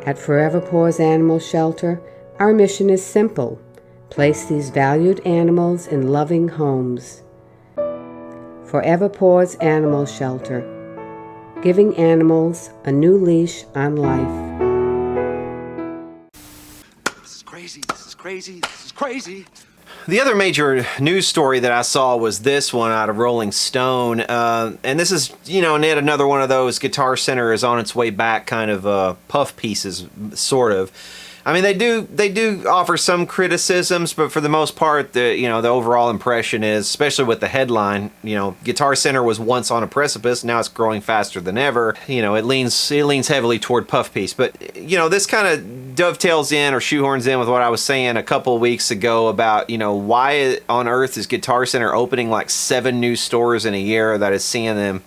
At Forever Paws Animal Shelter, our mission is simple: place these valued animals in loving homes. Forever Paws Animal Shelter, giving animals a new leash on life. This is crazy, this is crazy, this is crazy. The other major news story that I saw was this one out of Rolling Stone, and this is, yet another one of those Guitar Center is on its way back kind of puff pieces, sort of. I mean, they do offer some criticisms, but for the most part, the overall impression is, especially with the headline, Guitar Center was once on a precipice, now it's growing faster than ever. It leans heavily toward puff piece, but this kind of dovetails in or shoehorns in with what I was saying a couple of weeks ago about why on earth is Guitar Center opening like 7 new stores in a year that is seeing them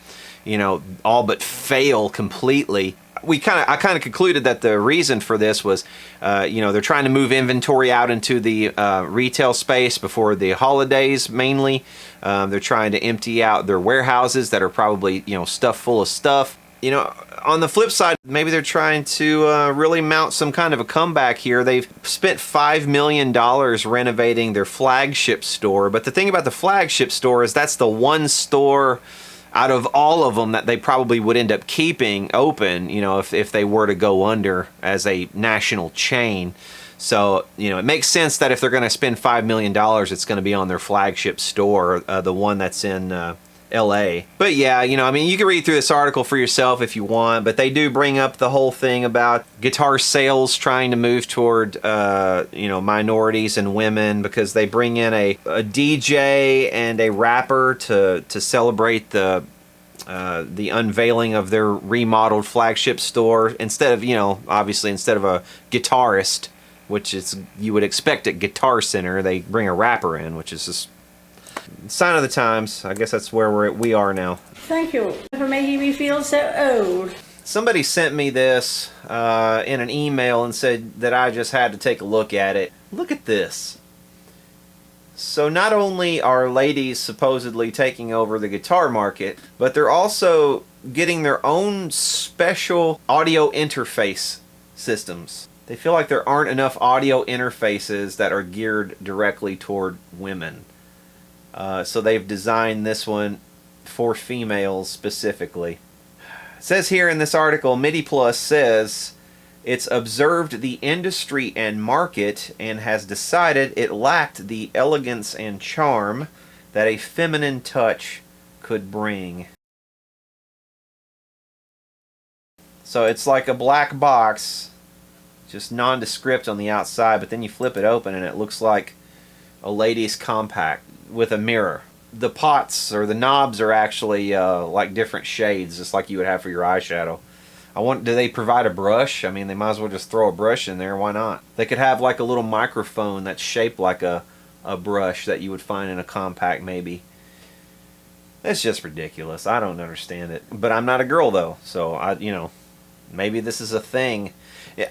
all but fail completely. I kind of concluded that the reason for this was, they're trying to move inventory out into the retail space before the holidays mainly. They're trying to empty out their warehouses that are probably, stuffed full of stuff. On the flip side, maybe they're trying to really mount some kind of a comeback here. They've spent $5 million renovating their flagship store. But the thing about the flagship store is that's the one store out of all of them that they probably would end up keeping open, if they were to go under as a national chain. So, it makes sense that if they're going to spend $5 million, it's going to be on their flagship store, the one that's in LA. But yeah, you can read through this article for yourself if you want, but they do bring up the whole thing about guitar sales trying to move toward, minorities and women, because they bring in a DJ and a rapper to celebrate the unveiling of their remodeled flagship store instead of, obviously instead of a guitarist, which is you would expect at Guitar Center, they bring a rapper in, which is just sign of the times. I guess that's where we are now. Thank you for making me feel so old. Somebody sent me this in an email and said that I just had to take a look at it. Look at this. So not only are ladies supposedly taking over the guitar market, but they're also getting their own special audio interface systems. They feel like there aren't enough audio interfaces that are geared directly toward women. So they've designed this one for females specifically. It says here in this article, MIDI Plus says it's observed the industry and market and has decided it lacked the elegance and charm that a feminine touch could bring. So it's like a black box, just nondescript on the outside, but then you flip it open and it looks like a lady's compact with a mirror. The pots or the knobs are actually like different shades, just like you would have for your eyeshadow. Do they provide a brush? I mean, they might as well just throw a brush in there. Why not? They could have like a little microphone that's shaped like a brush that you would find in a compact maybe. It's just ridiculous. I don't understand it. But I'm not a girl though, so maybe this is a thing.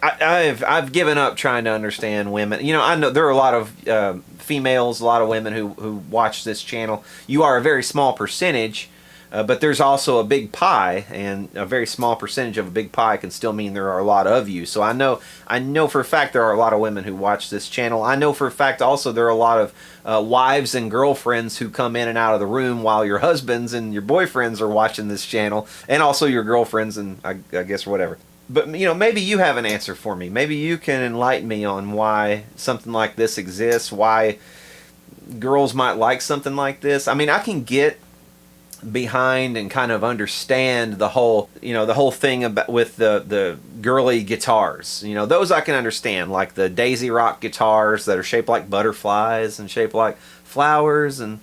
I've given up trying to understand women. I know there are a lot of females, a lot of women who watch this channel. You are a very small percentage, but there's also a big pie, and a very small percentage of a big pie can still mean there are a lot of you. So I know for a fact there are a lot of women who watch this channel. I know for a fact also there are a lot of wives and girlfriends who come in and out of the room while your husbands and your boyfriends are watching this channel, and also your girlfriends and I guess whatever. But, maybe you have an answer for me. Maybe you can enlighten me on why something like this exists, why girls might like something like this. I mean, I can get behind and kind of understand the whole thing about with the girly guitars. Those I can understand, like the Daisy Rock guitars that are shaped like butterflies and shaped like flowers and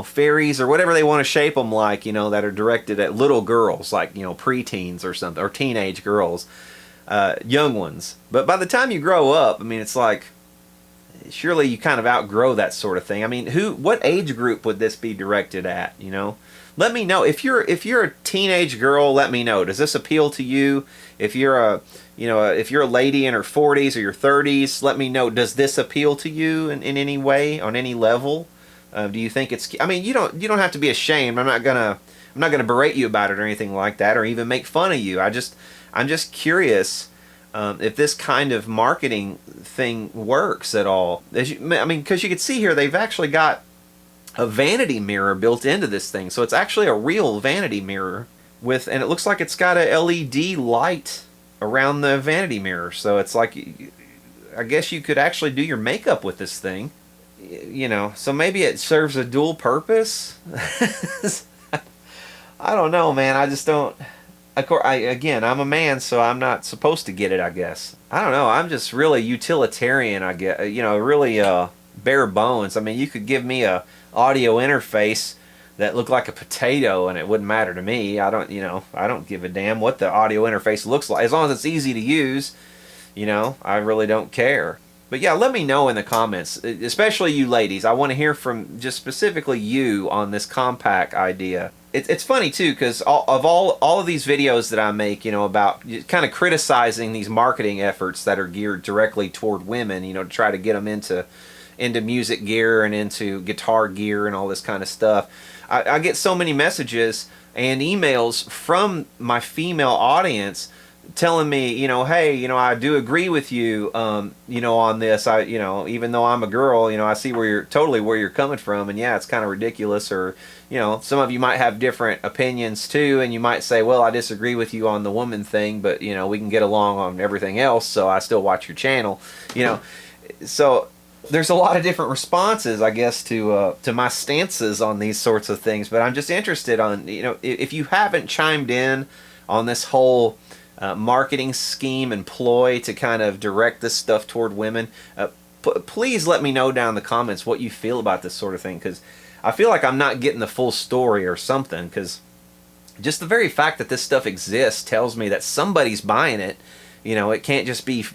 fairies or whatever they want to shape them like, that are directed at little girls, like, preteens or something, or teenage girls, young ones. But by the time you grow up, I mean, it's like, surely you kind of outgrow that sort of thing. I mean, what age group would this be directed at, Let me know. If you're a teenage girl, let me know. Does this appeal to you? If you're a lady in her 40s or your 30s, let me know. Does this appeal to you in any way, on any level? Do you think it's? I mean, you don't have to be ashamed. I'm not gonna berate you about it or anything like that, or even make fun of you. I'm just curious if this kind of marketing thing works at all. I mean, because you can see here, they've actually got a vanity mirror built into this thing. So it's actually a real vanity mirror and it looks like it's got a LED light around the vanity mirror. So it's like, I guess you could actually do your makeup with this thing. You know, so maybe it serves a dual purpose. I don't know, man. I just don't. Of course, again, I'm a man, so I'm not supposed to get it, I guess. I don't know. I'm just really utilitarian, I guess. You know, really bare bones. I mean, you could give me a audio interface that looked like a potato and it wouldn't matter to me. I don't give a damn what the audio interface looks like. As long as it's easy to use, you know, I really don't care. But yeah, let me know in the comments, especially you ladies. I want to hear from just specifically you on this compact idea. It's funny too, because all of these videos that I make, you know, about kind of criticizing these marketing efforts that are geared directly toward women, you know, to try to get them into music gear and into guitar gear and all this kind of stuff. I get so many messages and emails from my female audience telling me, you know, hey, you know, I do agree with you, you know, on this. You know, even though I'm a girl, you know, I see where you're coming from, and yeah, it's kind of ridiculous. Or, you know, some of you might have different opinions too, and you might say, well, I disagree with you on the woman thing, but you know, we can get along on everything else, so I still watch your channel, you know. So there's a lot of different responses, I guess, to my stances on these sorts of things. But I'm just interested on, you know, if you haven't chimed in on this whole marketing scheme and ploy to kind of direct this stuff toward women, please let me know down in the comments what you feel about this sort of thing, because I feel like I'm not getting the full story or something, because just the very fact that this stuff exists tells me that somebody's buying it. You know, it can't just be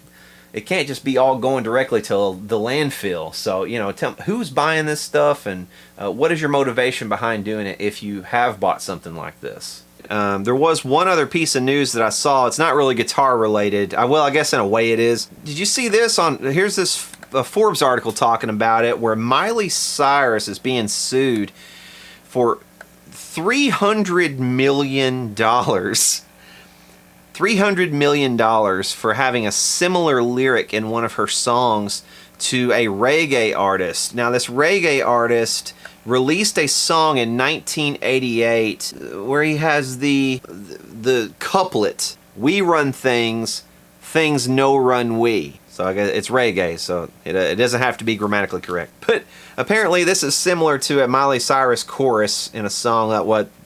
all going directly to the landfill. So, you know, tell me who's buying this stuff, and what is your motivation behind doing it if you have bought something like this. There was one other piece of news that I saw. It's not really guitar related. Well, I guess in a way it is. Did you see this? Here's this Forbes article talking about it, where Miley Cyrus is being sued for $300 million. $300 million for having a similar lyric in one of her songs to a reggae artist. Now, this reggae artist released a song in 1988 where he has the couplet, "We run things, things no run we." So I guess it's reggae, so it doesn't have to be grammatically correct. But apparently this is similar to a Miley Cyrus chorus in a song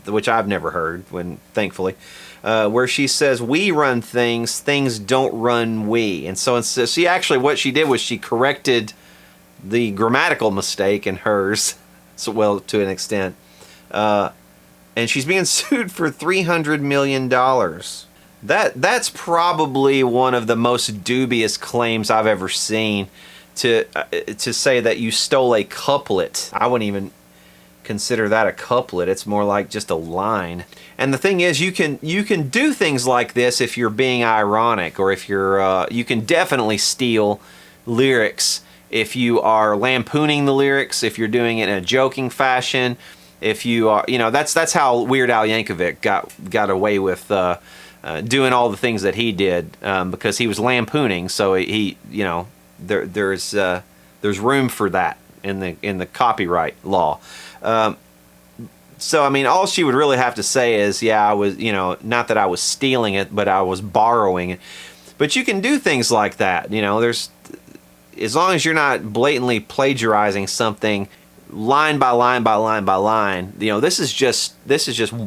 which I've never heard, thankfully. Where she says, "We run things, things don't run we." And so she actually, what she did was she corrected the grammatical mistake in hers, so, well, to an extent. And she's being sued for $300 million. That's probably one of the most dubious claims I've ever seen, to say that you stole a couplet. I wouldn't even consider that a couplet. It's more like just a line. And the thing is, you can do things like this if you're being ironic, or if you're you can definitely steal lyrics if you are lampooning the lyrics, if you're doing it in a joking fashion, if you are, you know, that's how Weird Al Yankovic got away with doing all the things that he did, because he was lampooning. So he, you know, there's room for that in the copyright law. So I mean, all she would really have to say is, yeah, I was, you know, not that I was stealing it, but I was borrowing it. But you can do things like that, you know. As long as you're not blatantly plagiarizing something line by line by line by line, you know, this is just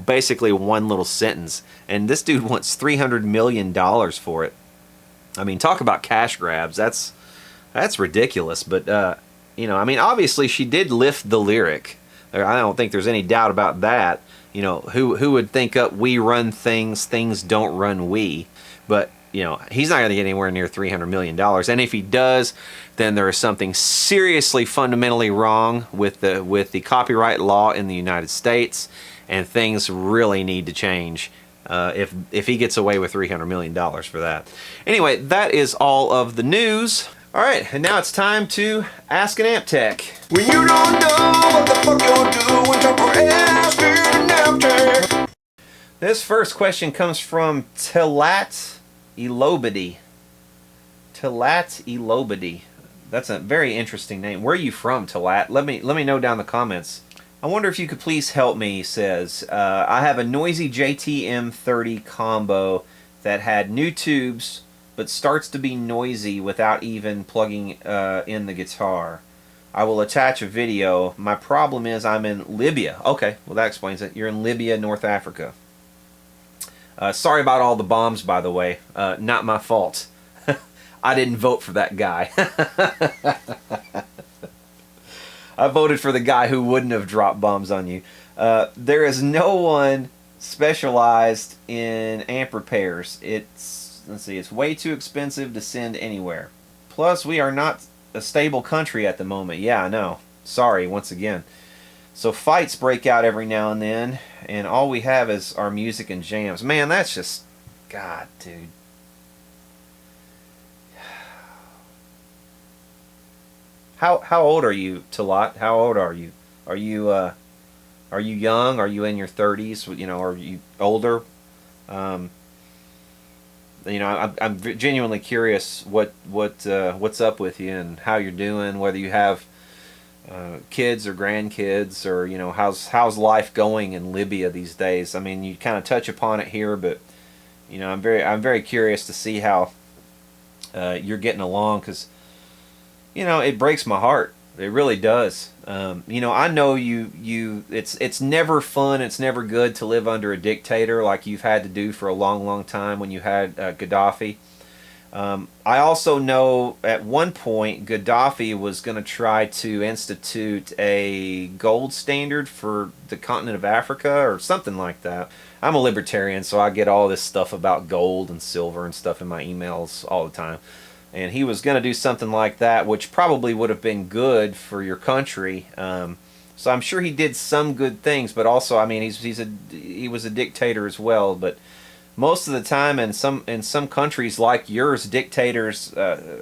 basically one little sentence, and this dude wants $300 million for it. I mean, talk about cash grabs. That's ridiculous. But you know, I mean, obviously she did lift the lyric. I don't think there's any doubt about that. You know, who would think up "we run things, things don't run we"? But you know, he's not going to get anywhere near $300 million. And if he does, then there is something seriously fundamentally wrong with the copyright law in the United States, and things really need to change if he gets away with $300 million for that. Anyway, that is all of the news. All right, and now it's time to Ask an Amp Tech. When you don't know what the fuck you're doing, time for Ask an Amp Tech. This first question comes from Telat Elobity. Talat Elobody. That's a very interesting name. Where are you from, Talat? Let me know down in the comments. I wonder if you could please help me, he says. I have a noisy JTM30 combo that had new tubes, but starts to be noisy without even plugging in the guitar. I will attach a video. My problem is I'm in Libya. Okay, well that explains it. You're in Libya, North Africa. Sorry about all the bombs, by the way. Not my fault. I didn't vote for that guy. I voted for the guy who wouldn't have dropped bombs on you. There is no one specialized in amp repairs. Let's see, it's way too expensive to send anywhere. Plus, we are not a stable country at the moment. Yeah, I know. Sorry, once again. So fights break out every now and then, and all we have is our music and jams. Man, that's just... God, dude. How old are you, Talat? How old are you? Are you young? Are you in your 30s? You know, are you older? You know, I'm genuinely curious what's up with you and how you're doing. Whether you have kids or grandkids, or you know, how's life going in Libya these days? I mean, you kind of touch upon it here, but you know, I'm very curious to see how you're getting along, because you know, it breaks my heart. It really does. You know, I know it's never fun, it's never good to live under a dictator like you've had to do for a long time when you had Gaddafi. I also know at one point Gaddafi was going to try to institute a gold standard for the continent of Africa or something like that. I'm a libertarian, so I get all this stuff about gold and silver and stuff in my emails all the time. And he was going to do something like that, which probably would have been good for your country. So I'm sure he did some good things, but also, I mean, he was a dictator as well. But most of the time, in some countries like yours, dictators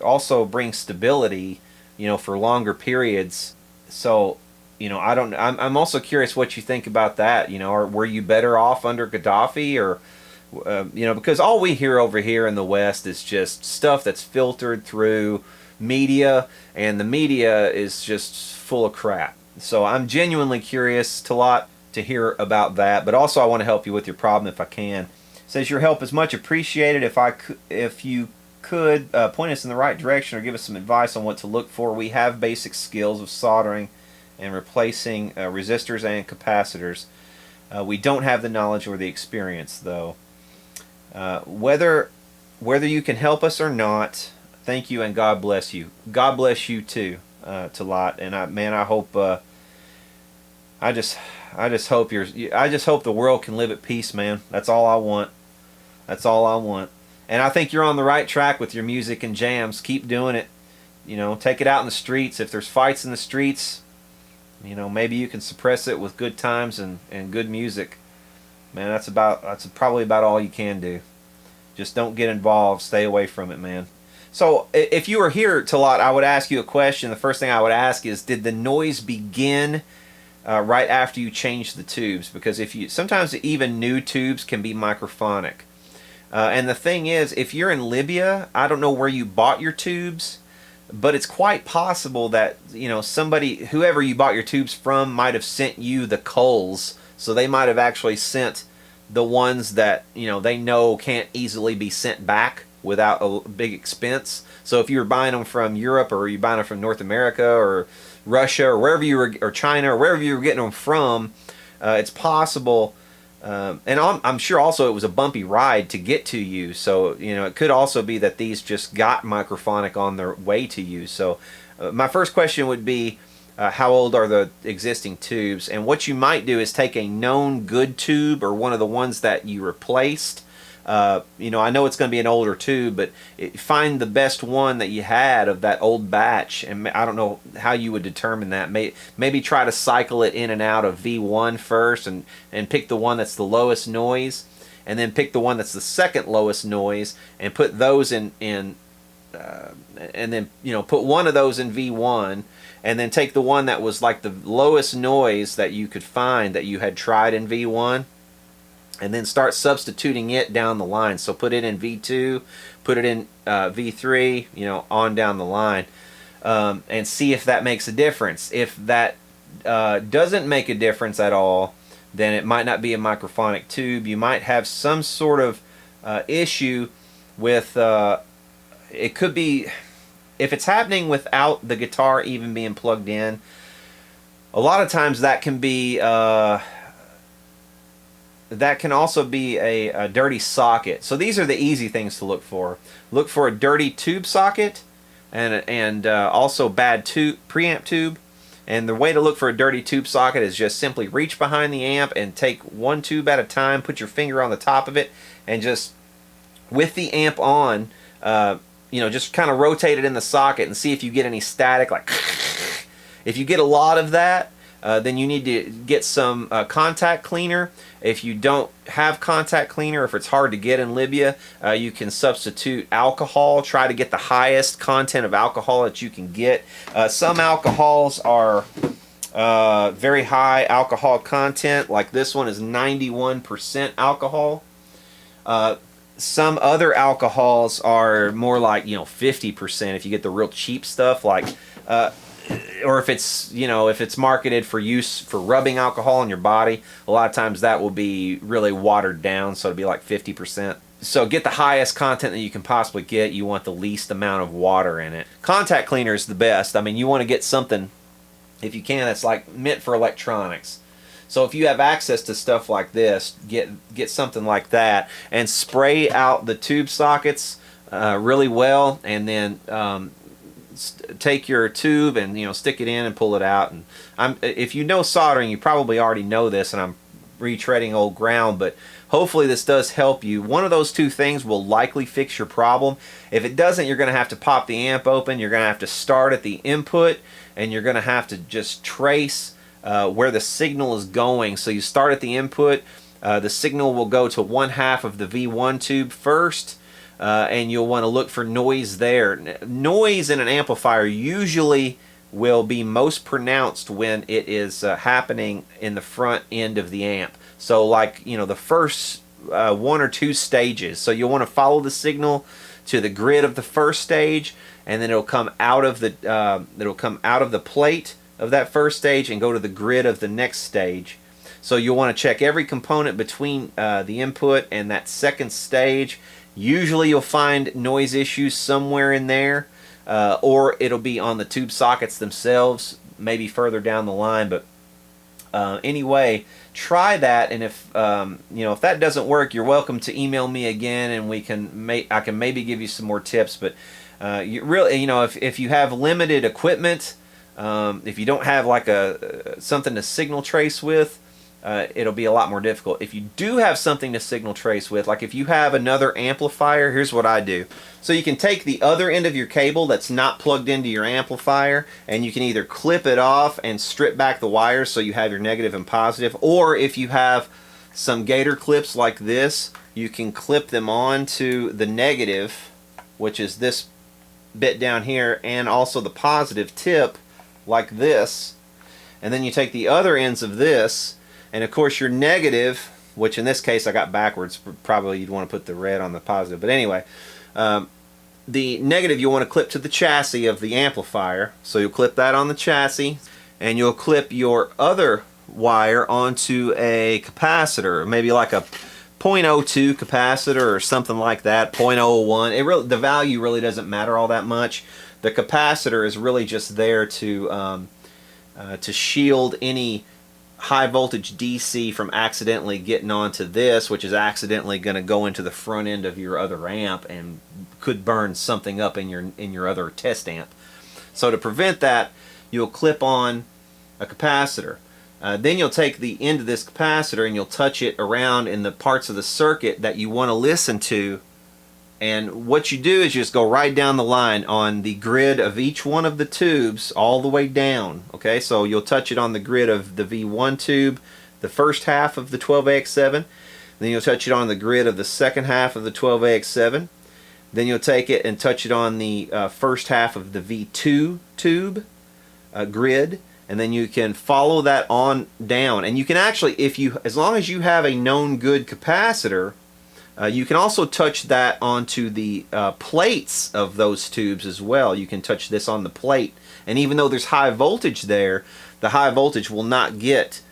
also bring stability, you know, for longer periods. So, you know, I'm also curious what you think about that. You know, or were you better off under Gaddafi, or you know, because all we hear over here in the West is just stuff that's filtered through media, and the media is just full of crap. So I'm genuinely curious, Talat, to hear about that. But also, I want to help you with your problem if I can. It says your help is much appreciated. If you could point us in the right direction or give us some advice on what to look for. We have basic skills of soldering and replacing resistors and capacitors. We don't have the knowledge or the experience, though. Whether you can help us or not, thank you and God bless you. God bless you too, Talat. And I hope I just hope the world can live at peace, man. That's all I want. That's all I want. And I think you're on the right track with your music and jams. Keep doing it. You know, take it out in the streets. If there's fights in the streets, you know, maybe you can suppress it with good times and good music. Man, that's probably about all you can do. Just don't get involved. Stay away from it, man. So if you were here, Talat, I would ask you a question. The first thing I would ask is, did the noise begin right after you changed the tubes? Because sometimes even new tubes can be microphonic. And the thing is, if you're in Libya, I don't know where you bought your tubes, but it's quite possible that, you know, whoever you bought your tubes from might have sent you the culls. So they might have actually sent the ones that, you know, they know can't easily be sent back without a big expense. So if you were buying them from Europe, or you're buying them from North America or Russia or wherever you were, or China, or wherever you were getting them from, it's possible. And I'm sure also it was a bumpy ride to get to you. So, you know, it could also be that these just got microphonic on their way to you. So my first question would be, how old are the existing tubes? And what you might do is take a known good tube, or one of the ones that you replaced. You know, I know it's going to be an older tube, but find the best one that you had of that old batch. And I don't know how you would determine that. Maybe try to cycle it in and out of V1 first, and pick the one that's the lowest noise, and then pick the one that's the second lowest noise, and put those in and then, you know, put one of those in V1, and then take the one that was like the lowest noise that you could find that you had tried in V1, and then start substituting it down the line. So put it in V2, put it in V3, you know, on down the line, and see if that makes a difference. If that doesn't make a difference at all, then it might not be a microphonic tube. You might have some sort of issue with, it could be, if it's happening without the guitar even being plugged in, a lot of times that can be, that can also be a dirty socket. So these are the easy things to look for. Look for a dirty tube socket and also bad preamp tube. And the way to look for a dirty tube socket is just simply reach behind the amp and take one tube at a time, put your finger on the top of it, and just with the amp on, you know, just kind of rotate it in the socket and see if you get any static, like if you get a lot of that, then you need to get some contact cleaner. If you don't have contact cleaner, if it's hard to get in Libya, you can substitute alcohol. Try to get the highest content of alcohol that you can get. Some alcohols are very high alcohol content, like this one is 91% alcohol. Some other alcohols are more like, you know, 50% if you get the real cheap stuff, like or if it's, you know, if it's marketed for use for rubbing alcohol on your body, a lot of times that will be really watered down, so it'll be like 50%. So get the highest content that you can possibly get. You want the least amount of water in it. Contact cleaner is the best. I mean, you want to get something, if you can, that's like meant for electronics. So if you have access to stuff like this, get something like that and spray out the tube sockets really well, and then take your tube and, you know, stick it in and pull it out. And if you know soldering, you probably already know this, and I'm retreading old ground, but hopefully this does help you. One of those two things will likely fix your problem. If it doesn't, you're going to have to pop the amp open. You're going to have to start at the input, and you're going to have to just trace where the signal is going. So you start at the input. The signal will go to one half of the V1 tube first. And you'll want to look for noise there. Noise in an amplifier usually will be most pronounced when it is happening in the front end of the amp. So like, you know, the first one or two stages. So you'll want to follow the signal to the grid of the first stage, and then it'll come out of the plate of that first stage and go to the grid of the next stage. So you'll want to check every component between the input and that second stage. Usually you'll find noise issues somewhere in there, or it'll be on the tube sockets themselves, maybe further down the line. But anyway, try that, and if you know, if that doesn't work, you're welcome to email me again, and I can maybe give you some more tips. But you really, you know, if you have limited equipment, if you don't have like something to signal trace with, it'll be a lot more difficult. If you do have something to signal trace with, like if you have another amplifier, here's what I do. So you can take the other end of your cable that's not plugged into your amplifier, and you can either clip it off and strip back the wires so you have your negative and positive, or if you have some gator clips like this, you can clip them onto the negative, which is this bit down here, and also the positive tip like this. And then you take the other ends of this, and of course your negative, which in this case I got backwards, probably you'd want to put the red on the positive, but anyway, the negative you'll want to clip to the chassis of the amplifier. So you'll clip that on the chassis, and you'll clip your other wire onto a capacitor, maybe like a 0.02 capacitor or something like that, 0.01. The value really doesn't matter all that much. The capacitor is really just there to shield any high voltage DC from accidentally getting onto this, which is accidentally going to go into the front end of your other amp and could burn something up in your other test amp. So to prevent that, you'll clip on a capacitor. Then you'll take the end of this capacitor and you'll touch it around in the parts of the circuit that you want to listen to. And what you do is you just go right down the line on the grid of each one of the tubes all the way down. Okay, so you'll touch it on the grid of the V1 tube, the first half of the 12AX7. Then you'll touch it on the grid of the second half of the 12AX7. Then you'll take it and touch it on the first half of the V2 tube grid. and then you can follow that on down. And you can actually, as long as you have a known good capacitor, you can also touch that onto the plates of those tubes as well. You can touch this on the plate, and even though there's high voltage there, the high voltage will not get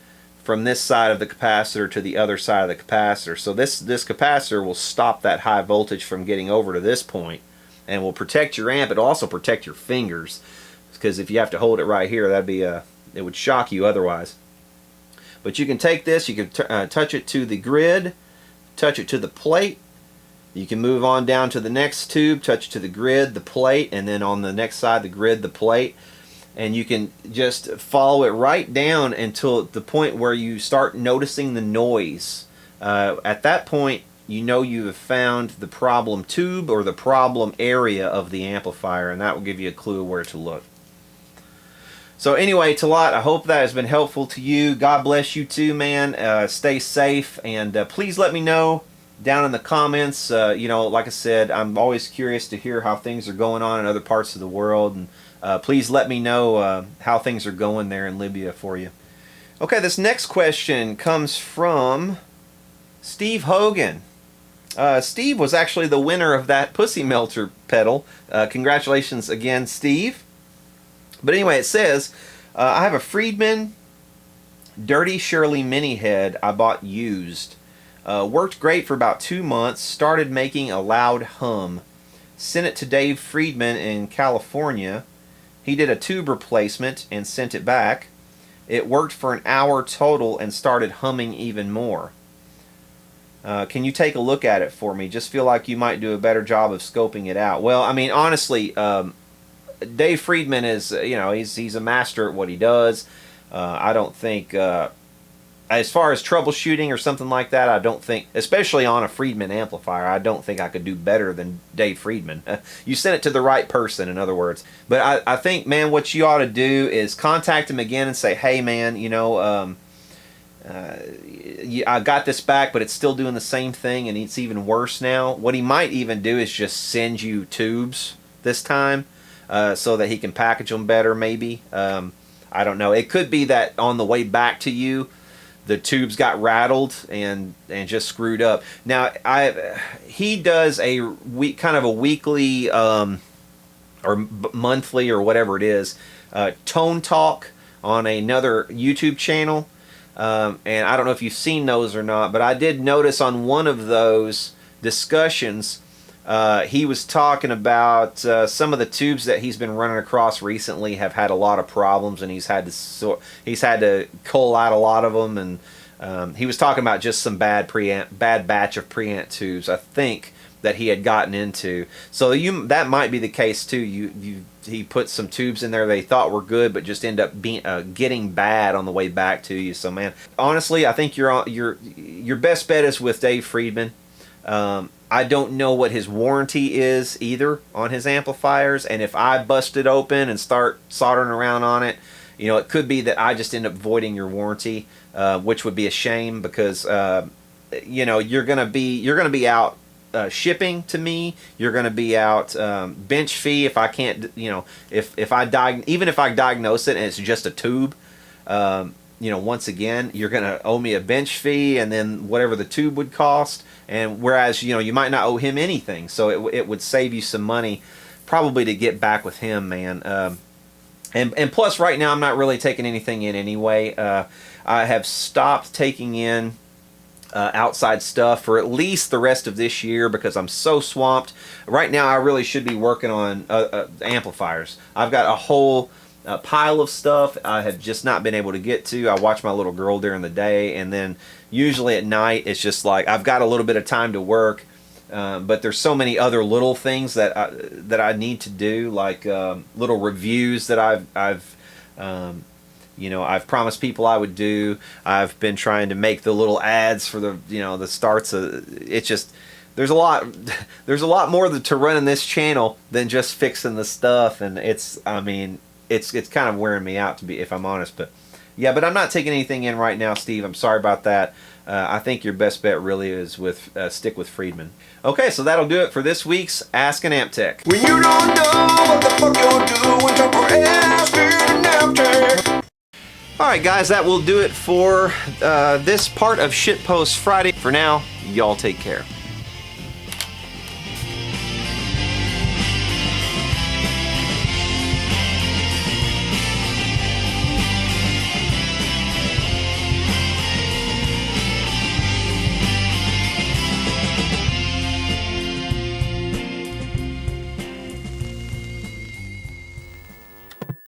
from this side of the capacitor to the other side of the capacitor. So this capacitor will stop that high voltage from getting over to this point, and will protect your amp. It'll also protect your fingers, because if you have to hold it right here, that'd be it would shock you otherwise. But you can take this, you can touch it to the grid, touch it to the plate. You can move on down to the next tube, touch it to the grid, the plate, and then on the next side, the grid, the plate. And you can just follow it right down until the point where you start noticing the noise. At that point, you know you have found the problem tube or the problem area of the amplifier, and that will give you a clue where to look. So anyway, Talat, I hope that has been helpful to you. God bless you too, man. Stay safe, and please let me know down in the comments. You know, like I said, I'm always curious to hear how things are going on in other parts of the world, and please let me know how things are going there in Libya for you. Okay, this next question comes from Steve Hogan. Steve was actually the winner of that Pussy Melter pedal. Congratulations again, Steve. But anyway, it says, I have a Friedman Dirty Shirley mini head I bought used. Worked great for about 2 months. Started making a loud hum. Sent it to Dave Friedman in California. He did a tube replacement and sent it back. It worked for an hour total and started humming even more. Can you take a look at it for me? Just feel like you might do a better job of scoping it out. Well, I mean, honestly, Dave Friedman is, you know, he's a master at what he does. I don't think, as far as troubleshooting or something like that, I don't think, especially on a Friedman amplifier, I don't think I could do better than Dave Friedman. You sent it to the right person, in other words. But I think, man, what you ought to do is contact him again and say, hey, man, you know, I got this back, but it's still doing the same thing, and it's even worse now. What he might even do is just send you tubes this time, so that he can package them better, maybe. I don't know. It could be that on the way back to you, the tubes got rattled and just screwed up. Now, he does a kind of a weekly or monthly or whatever it is, Tone Talk on another YouTube channel. And I don't know if you've seen those or not, but I did notice on one of those discussions, he was talking about some of the tubes that he's been running across recently have had a lot of problems, and he's had to cull out a lot of them, and he was talking about just some bad batch of preamp tubes, I think, that he had gotten into. So that might be the case too. He put some tubes in there they thought were good, but just end up getting bad on the way back to you. So, man, honestly, I think your best bet is with Dave Friedman. I don't know what his warranty is either on his amplifiers, and if I bust it open and start soldering around on it, you know, it could be that I just end up voiding your warranty, which would be a shame, because you know, you're gonna be out shipping to me. You're gonna be out bench fee if I can't, you know, even if I diagnose it and it's just a tube. You know, once again, you're going to owe me a bench fee and then whatever the tube would cost. And whereas, you know, you might not owe him anything. So it would save you some money probably to get back with him, man. And plus, right now, I'm not really taking anything in anyway. I have stopped taking in outside stuff for at least the rest of this year because I'm so swamped. Right now, I really should be working on amplifiers. I've got a whole pile of stuff I have just not been able to get to. I watch my little girl during the day, and then usually at night it's just like I've got a little bit of time to work, but there's so many other little things that I need to do, like little reviews that I've you know, I've promised people I would do. I've been trying to make the little ads for the, you know, the starts of, it's just, there's a lot more to running this channel than just fixing the stuff, and I mean, it's kind of wearing me out, if I'm honest. But yeah, but I'm not taking anything in right now, Steve. I'm sorry about that. I think your best bet really is with stick with Friedman. Okay, so that'll do it for this week's Ask an Amp Tech. When you don't know what the fuck you're doing, jump or ask an amp tech. Alright guys, that will do it for this part of Shitpost Friday. For now, y'all take care.